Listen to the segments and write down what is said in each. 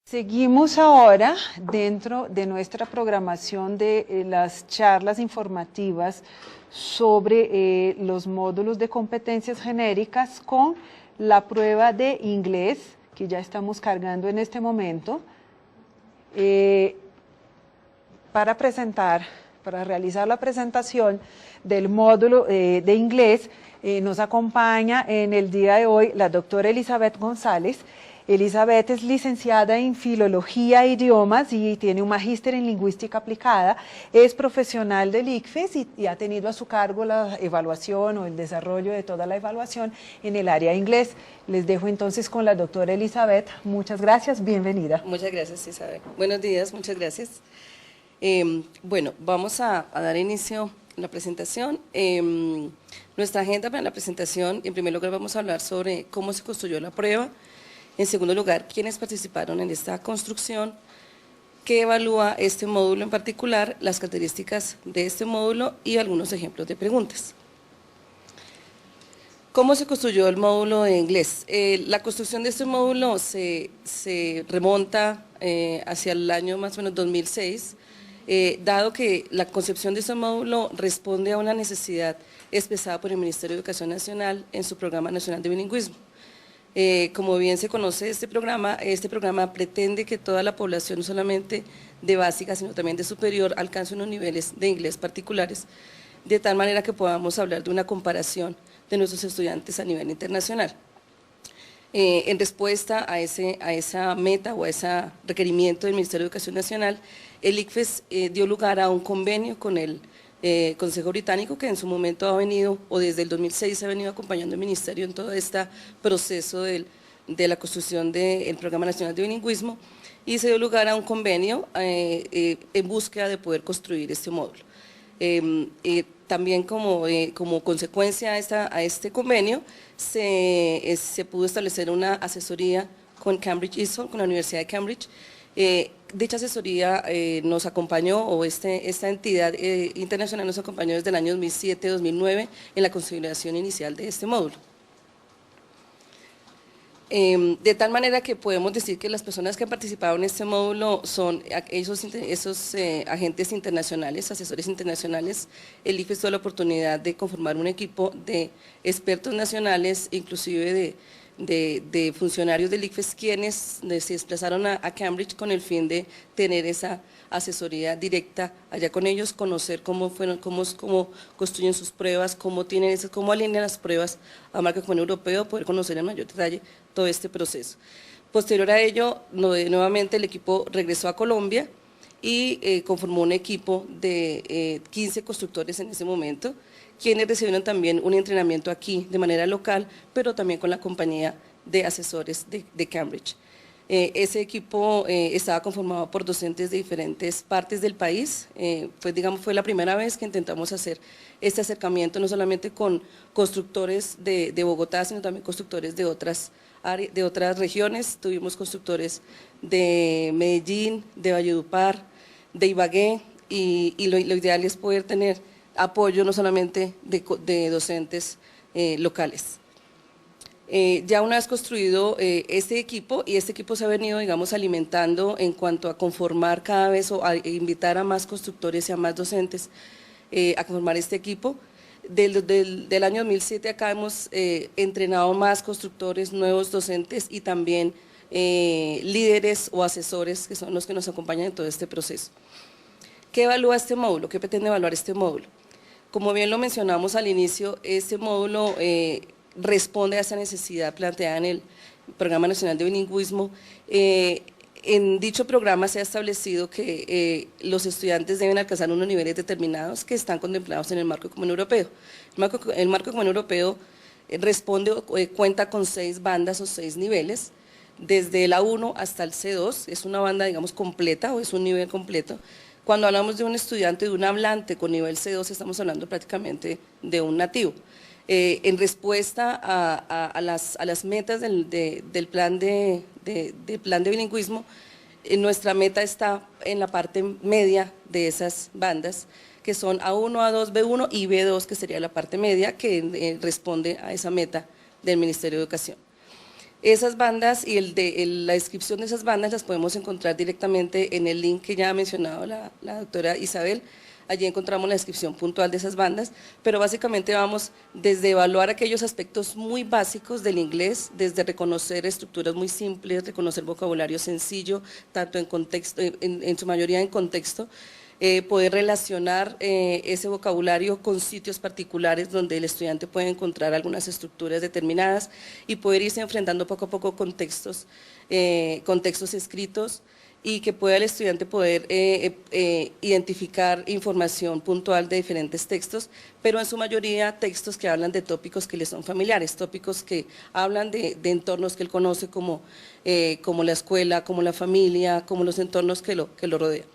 Seguimos ahora dentro de nuestra programación de las charlas informativas sobre los módulos de competencias genéricas con la prueba de inglés que ya estamos cargando en este momento. Para realizar la presentación del módulo de inglés, nos acompaña en el día de hoy la doctora Elizabeth González. Elizabeth es licenciada en Filología e Idiomas y tiene un magíster en Lingüística Aplicada. Es profesional del ICFES y ha tenido a su cargo la evaluación o el desarrollo de toda la evaluación en el área de inglés. Les dejo entonces con la doctora Elizabeth. Muchas gracias, bienvenida. Muchas gracias, Isabel. Buenos días, muchas gracias. Bueno, vamos a dar inicio a la presentación. Nuestra agenda para la presentación, en primer lugar vamos a hablar sobre cómo se construyó la prueba. En segundo lugar, quiénes participaron en esta construcción, qué evalúa este módulo en particular, las características de este módulo y algunos ejemplos de preguntas. ¿Cómo se construyó el módulo de inglés? La construcción de este módulo se remonta hacia el año más o menos 2006, dado que la concepción de este módulo responde a una necesidad expresada por el Ministerio de Educación Nacional en su Programa Nacional de Bilingüismo. Como bien se conoce este programa pretende que toda la población, no solamente de básica, sino también de superior, alcance unos niveles de inglés particulares, de tal manera que podamos hablar de una comparación de nuestros estudiantes a nivel internacional. En respuesta a esa meta o a ese requerimiento del Ministerio de Educación Nacional, el ICFES dio lugar a un convenio con el Consejo Británico, que en su momento ha venido, o desde el 2006 ha venido acompañando al Ministerio en todo este proceso de la construcción del Programa Nacional de Bilingüismo, y se dio lugar a un convenio en búsqueda de poder construir este módulo. También como consecuencia a este convenio, se pudo establecer una asesoría con Cambridge Eastern, con la Universidad de Cambridge. Dicha asesoría nos acompañó, o esta entidad internacional nos acompañó desde el año 2007-2009 en la consolidación inicial de este módulo. De tal manera que podemos decir que las personas que han participado en este módulo son esos agentes internacionales, asesores internacionales. El ICFES tuvo la oportunidad de conformar un equipo de expertos nacionales, inclusive de funcionarios del ICFES, quienes se desplazaron a Cambridge con el fin de tener esa asesoría directa allá con ellos, conocer cómo construyen sus pruebas, cómo alinean las pruebas a marco común europeo, poder conocer en mayor detalle todo este proceso. Posterior a ello, nuevamente el equipo regresó a Colombia y conformó un equipo de 15 constructores en ese momento, quienes recibieron también un entrenamiento aquí de manera local, pero también con la compañía de asesores de Cambridge. Ese equipo estaba conformado por docentes de diferentes partes del país. Fue la primera vez que intentamos hacer este acercamiento, no solamente con constructores de Bogotá, sino también constructores de otras regiones. Tuvimos constructores de Medellín, de Valledupar, de Ibagué, y lo ideal es poder tener apoyo no solamente de docentes locales. Ya una vez construido este equipo, y este equipo se ha venido, digamos, alimentando en cuanto a conformar cada vez o a invitar a más constructores y a más docentes a conformar este equipo. Del año 2007 acá hemos entrenado más constructores, nuevos docentes y también líderes o asesores, que son los que nos acompañan en todo este proceso. ¿Qué evalúa este módulo? ¿Qué pretende evaluar este módulo? Como bien lo mencionamos al inicio, este módulo responde a esa necesidad planteada en el Programa Nacional de Bilingüismo. En dicho programa se ha establecido que los estudiantes deben alcanzar unos niveles determinados que están contemplados en el Marco Común Europeo. El Marco Común Europeo cuenta con 6 bandas o 6 niveles, desde el A1 hasta el C2, es una banda, digamos, completa, o es un nivel completo. Cuando hablamos de un estudiante, de un hablante con nivel C2, estamos hablando prácticamente de un nativo. En respuesta a las metas del plan de bilingüismo, nuestra meta está en la parte media de esas bandas, que son A1, A2, B1 y B2, que sería la parte media, que responde a esa meta del Ministerio de Educación. Esas bandas y la descripción de esas bandas las podemos encontrar directamente en el link que ya ha mencionado la doctora Isabel. Allí encontramos la descripción puntual de esas bandas, pero básicamente vamos desde evaluar aquellos aspectos muy básicos del inglés, desde reconocer estructuras muy simples, reconocer vocabulario sencillo, tanto en contexto, en su mayoría en contexto, poder relacionar ese vocabulario con sitios particulares donde el estudiante puede encontrar algunas estructuras determinadas y poder irse enfrentando poco a poco contextos escritos, y que pueda el estudiante poder identificar información puntual de diferentes textos, pero en su mayoría textos que hablan de tópicos que le son familiares, tópicos que hablan de entornos que él conoce como la escuela, como la familia, como los entornos que lo rodean.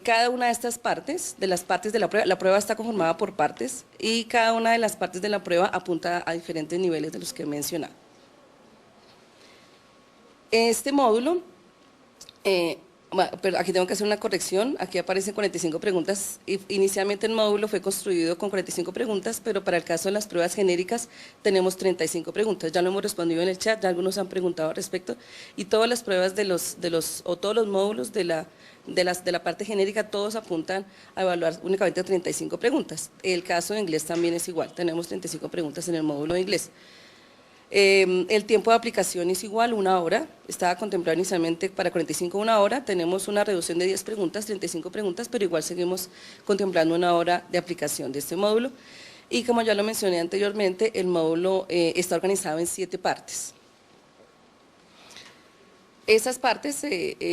Cada una de estas partes, de la prueba está conformada por partes y cada una de las partes de la prueba apunta a diferentes niveles de los que he mencionado. Este módulo, pero aquí tengo que hacer una corrección, aquí aparecen 45 preguntas, inicialmente el módulo fue construido con 45 preguntas, pero para el caso de las pruebas genéricas tenemos 35 preguntas, ya lo hemos respondido en el chat, ya algunos han preguntado al respecto, y todas las pruebas todos los módulos de la parte genérica, todos apuntan a evaluar únicamente 35 preguntas. El caso de inglés también es igual, tenemos 35 preguntas en el módulo de inglés. El tiempo de aplicación es igual, 1 hora, estaba contemplado inicialmente para 45 1 hora, tenemos una reducción de 10 preguntas, 35 preguntas, pero igual seguimos contemplando 1 hora de aplicación de este módulo. Y como ya lo mencioné anteriormente, el módulo está organizado en 7 partes. Esas partes,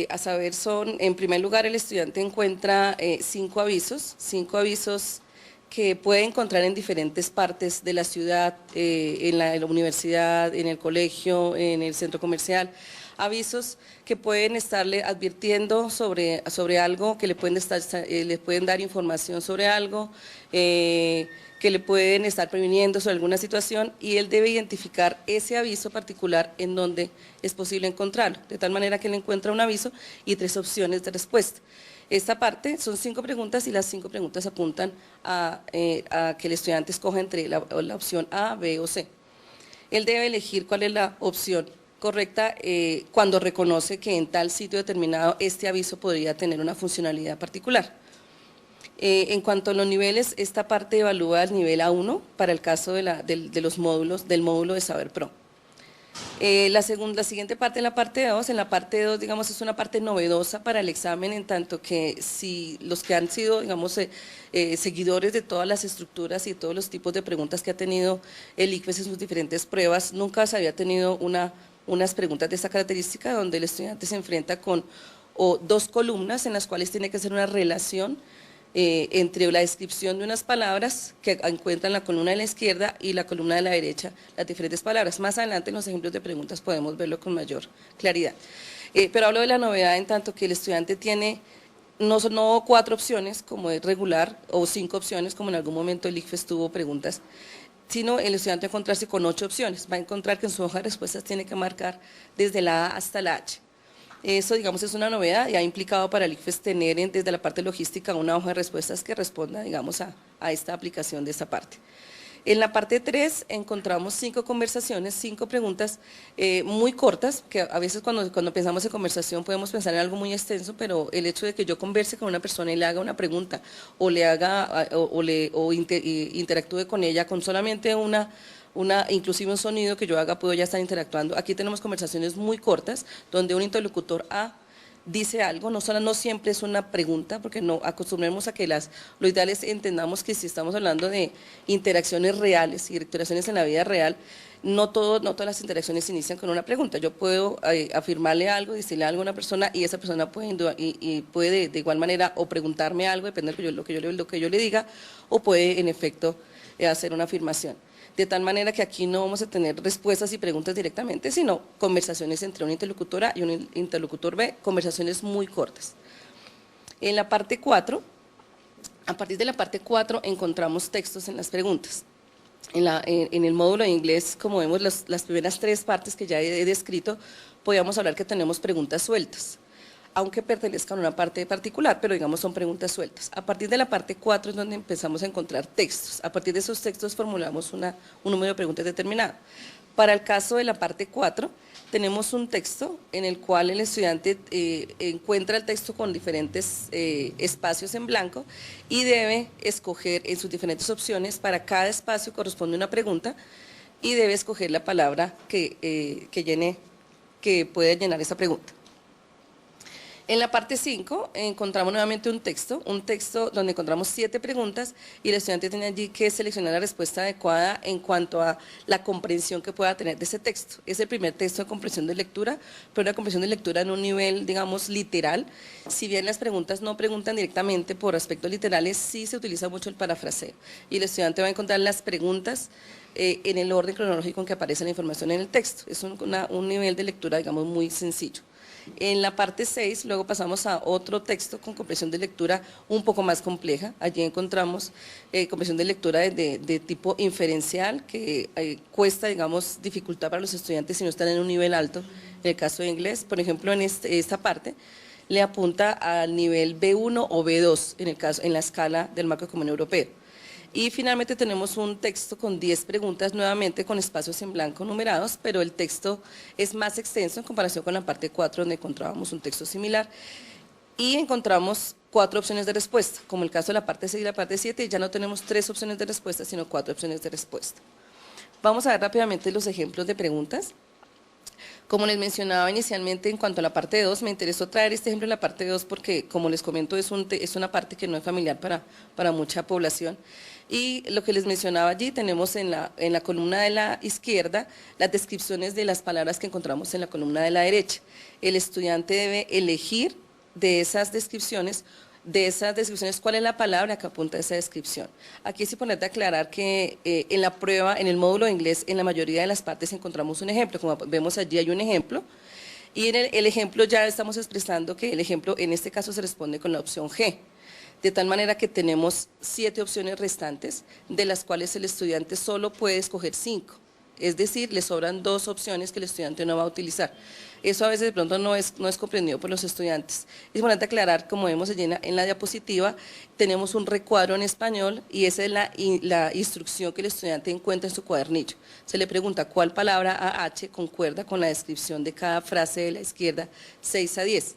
a saber, son, en primer lugar, el estudiante encuentra 5 avisos que puede encontrar en diferentes partes de la ciudad, en la universidad, en el colegio, en el centro comercial, avisos que pueden estarle advirtiendo sobre algo, que le pueden dar información sobre algo, que le pueden estar previniendo sobre alguna situación, y él debe identificar ese aviso particular en donde es posible encontrarlo, de tal manera que él encuentra un aviso y 3 opciones de respuesta. Esta parte son 5 preguntas y las 5 preguntas apuntan a que el estudiante escoja entre la opción A, B o C. Él debe elegir cuál es la opción correcta cuando reconoce que en tal sitio determinado este aviso podría tener una funcionalidad particular. En cuanto a los niveles, esta parte evalúa el nivel A1 para el caso de los módulos del módulo de Saber Pro. La siguiente parte, la parte 2, en la parte 2, digamos, es una parte novedosa para el examen, en tanto que si los que han sido, digamos, seguidores de todas las estructuras y todos los tipos de preguntas que ha tenido el ICFES en sus diferentes pruebas, nunca se había tenido unas preguntas de esta característica, donde el estudiante se enfrenta con 2 columnas en las cuales tiene que hacer una relación entre la descripción de unas palabras que encuentra en la columna de la izquierda y la columna de la derecha, las diferentes palabras. Más adelante en los ejemplos de preguntas podemos verlo con mayor claridad. Pero hablo de la novedad en tanto que el estudiante tiene no 4 opciones como es regular o 5 opciones como en algún momento el ICFES tuvo preguntas, sino el estudiante va a encontrarse con 8 opciones, va a encontrar que en su hoja de respuestas tiene que marcar desde la A hasta la H. Eso, digamos, es una novedad y ha implicado para el ICFES tener desde la parte logística una hoja de respuestas que responda, digamos, a esta aplicación de esta parte. En la parte 3 encontramos 5 conversaciones, 5 preguntas muy cortas, que a veces cuando pensamos en conversación podemos pensar en algo muy extenso, pero el hecho de que yo converse con una persona y le haga una pregunta o interactúe con ella con solamente inclusive un sonido que yo haga, puedo ya estar interactuando. Aquí tenemos conversaciones muy cortas, donde un interlocutor A dice algo, no siempre es una pregunta, porque no acostumbremos a que lo ideal es entendamos que si estamos hablando de interacciones reales y interacciones en la vida real, no todas las interacciones inician con una pregunta. Yo puedo afirmarle algo, decirle algo a una persona y esa persona puede de igual manera o preguntarme algo, depende de lo que yo le diga, o puede en efecto hacer una afirmación. De tal manera que aquí no vamos a tener respuestas y preguntas directamente, sino conversaciones entre una interlocutora y un interlocutor B, conversaciones muy cortas. En la parte 4, a partir de la parte 4 encontramos textos en las preguntas. En el módulo de inglés, como vemos las primeras 3 partes que ya he descrito, podríamos hablar que tenemos preguntas sueltas, aunque pertenezcan a una parte particular, pero digamos son preguntas sueltas. A partir de la parte 4 es donde empezamos a encontrar textos. A partir de esos textos formulamos un número de preguntas determinado. Para el caso de la parte 4, tenemos un texto en el cual el estudiante encuentra el texto con diferentes espacios en blanco y debe escoger en sus diferentes opciones, para cada espacio corresponde una pregunta y debe escoger la palabra que puede llenar esa pregunta. En la parte 5 encontramos nuevamente un texto donde encontramos 7 preguntas y el estudiante tiene allí que seleccionar la respuesta adecuada en cuanto a la comprensión que pueda tener de ese texto. Es el primer texto de comprensión de lectura, pero una comprensión de lectura en un nivel, digamos, literal. Si bien las preguntas no preguntan directamente por aspectos literales, sí se utiliza mucho el parafraseo y el estudiante va a encontrar las preguntas en el orden cronológico en que aparece la información en el texto. Es un nivel de lectura, digamos, muy sencillo. En la parte 6, luego pasamos a otro texto con comprensión de lectura un poco más compleja. Allí encontramos comprensión de lectura de tipo inferencial, que cuesta, digamos, dificultad para los estudiantes si no están en un nivel alto. En el caso de inglés, por ejemplo, en esta parte, le apunta al nivel B1 o B2, en la escala del marco común europeo. Y finalmente tenemos un texto con 10 preguntas, nuevamente con espacios en blanco numerados, pero el texto es más extenso en comparación con la parte 4, donde encontrábamos un texto similar. Y encontramos 4 opciones de respuesta, como el caso de la parte 6 y la parte 7, ya no tenemos 3 opciones de respuesta, sino 4 opciones de respuesta. Vamos a ver rápidamente los ejemplos de preguntas. Como les mencionaba inicialmente, en cuanto a la parte 2, me interesó traer este ejemplo en la parte 2 porque, como les comento, es una parte que no es familiar para mucha población. Y lo que les mencionaba allí, tenemos en la columna de la izquierda las descripciones de las palabras que encontramos en la columna de la derecha. El estudiante debe elegir de esas descripciones, cuál es la palabra que apunta a esa descripción. Aquí es importante aclarar que en la prueba, en el módulo de inglés, en la mayoría de las partes encontramos un ejemplo. Como vemos allí hay un ejemplo, y en el ejemplo ya estamos expresando que el ejemplo en este caso se responde con la opción G. De tal manera que tenemos 7 opciones restantes, de las cuales el estudiante solo puede escoger 5. Es decir, le sobran 2 opciones que el estudiante no va a utilizar. Eso a veces de pronto no es comprendido por los estudiantes. Es importante aclarar, como vemos allí en la diapositiva, tenemos un recuadro en español y esa es la instrucción que el estudiante encuentra en su cuadernillo. Se le pregunta cuál palabra AH concuerda con la descripción de cada frase de la izquierda 6 a 10.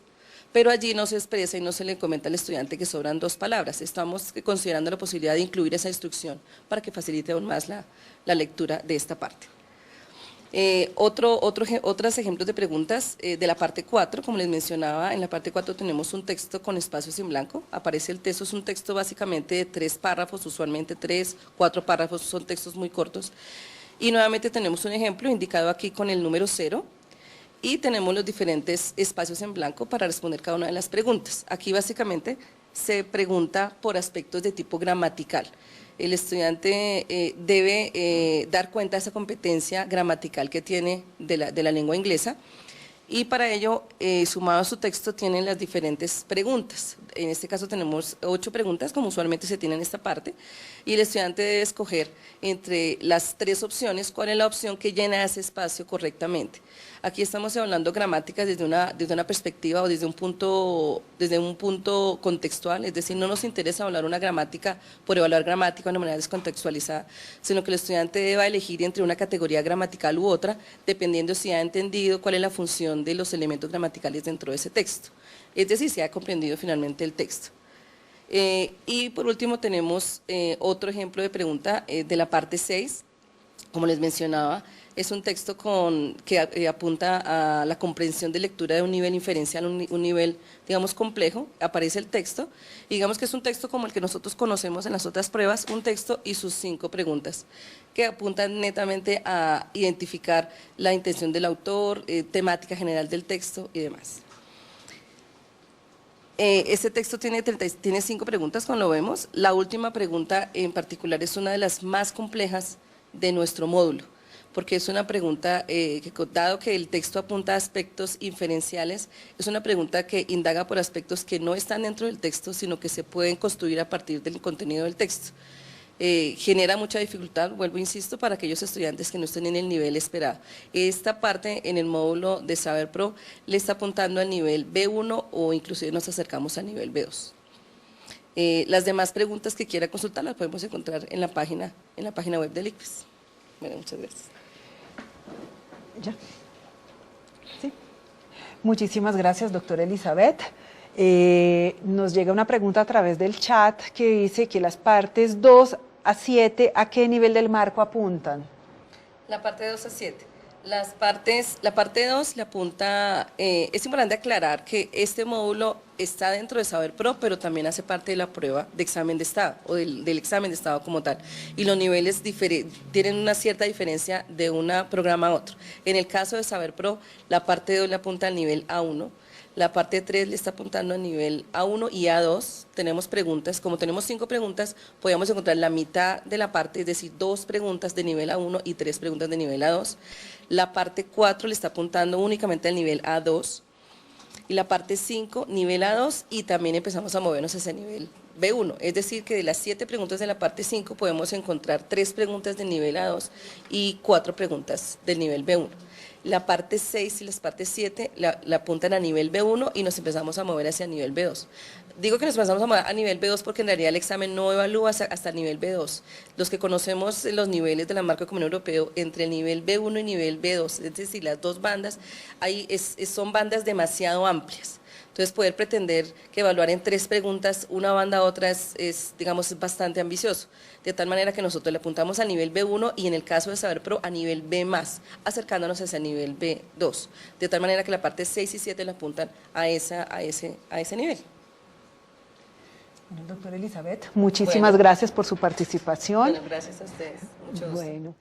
Pero allí no se expresa y no se le comenta al estudiante que sobran 2 palabras. Estamos considerando la posibilidad de incluir esa instrucción para que facilite aún más la lectura de esta parte. Otros ejemplos de preguntas de la parte 4, como les mencionaba, en la parte 4 tenemos un texto con espacios en blanco. Aparece el texto, es un texto básicamente de 3 párrafos, usualmente 3, 4 párrafos, son textos muy cortos. Y nuevamente tenemos un ejemplo indicado aquí con el número 0. Y tenemos los diferentes espacios en blanco para responder cada una de las preguntas. Aquí básicamente se pregunta por aspectos de tipo gramatical. El estudiante debe dar cuenta de esa competencia gramatical que tiene de la lengua inglesa y para ello, sumado a su texto, tienen las diferentes preguntas. En este caso tenemos 8 preguntas, como usualmente se tiene en esta parte, y el estudiante debe escoger entre las 3 opciones cuál es la opción que llena ese espacio correctamente. Aquí estamos hablando gramática desde una perspectiva o desde un punto contextual, es decir, no nos interesa hablar una gramática por evaluar gramática de una manera descontextualizada, sino que el estudiante debe elegir entre una categoría gramatical u otra, dependiendo si ha entendido cuál es la función de los elementos gramaticales dentro de ese texto, es decir, si ha comprendido finalmente el texto. Y por último tenemos otro ejemplo de pregunta de la parte 6, como les mencionaba, es un texto que apunta a la comprensión de lectura de un nivel inferencial, un nivel, digamos, complejo. Aparece el texto, y digamos que es un texto como el que nosotros conocemos en las otras pruebas, un texto y sus 5 preguntas, que apuntan netamente a identificar la intención del autor, temática general del texto y demás. Este texto tiene 5 preguntas, como lo vemos. La última pregunta en particular es una de las más complejas de nuestro módulo, porque es una pregunta dado que el texto apunta a aspectos inferenciales, es una pregunta que indaga por aspectos que no están dentro del texto, sino que se pueden construir a partir del contenido del texto. Genera mucha dificultad, vuelvo, insisto, para aquellos estudiantes que no estén en el nivel esperado. Esta parte en el módulo de Saber Pro le está apuntando al nivel B1 o inclusive nos acercamos al nivel B2. Las demás preguntas que quiera consultar las podemos encontrar en la página web del ICFES. Bueno, muchas gracias. Ya. Sí. Muchísimas gracias, doctora Elizabeth. Nos llega una pregunta a través del chat que dice que las partes 2 a 7, ¿a qué nivel del marco apuntan? La parte 2 a 7. La parte 2 le apunta, es importante aclarar que este módulo está dentro de Saber Pro, pero también hace parte de la prueba de examen de estado o del examen de estado como tal. Y los niveles tienen una cierta diferencia de un programa a otro. En el caso de Saber Pro, la parte 2 le apunta al nivel A1. La parte 3 le está apuntando a nivel A1 y A2. Tenemos preguntas, como tenemos 5 preguntas, podemos encontrar la mitad de la parte, es decir, 2 preguntas de nivel A1 y 3 preguntas de nivel A2. La parte 4 le está apuntando únicamente al nivel A2. Y la parte 5, nivel A2, y también empezamos a movernos hacia el nivel B1. Es decir, que de las 7 preguntas de la parte 5 podemos encontrar 3 preguntas del nivel A2 y 4 preguntas del nivel B1. La parte 6 y las partes 7 la apuntan a nivel B1 y nos empezamos a mover hacia nivel B2. Digo que nos empezamos a mover a nivel B2 porque en realidad el examen no evalúa hasta el nivel B2. Los que conocemos los niveles de la marca común europeo, entre el nivel B1 y nivel B2, es decir, las dos bandas, son bandas demasiado amplias. Entonces, poder pretender que evaluar en 3 preguntas una banda a otra es bastante ambicioso. De tal manera que nosotros le apuntamos a nivel B1 y en el caso de Saber Pro a nivel B+, acercándonos hacia el nivel B2. De tal manera que la parte 6 y 7 le apuntan a ese nivel. Bueno, doctora Elizabeth, muchísimas gracias por su participación. Bueno, gracias a ustedes. Mucho gusto. Bueno.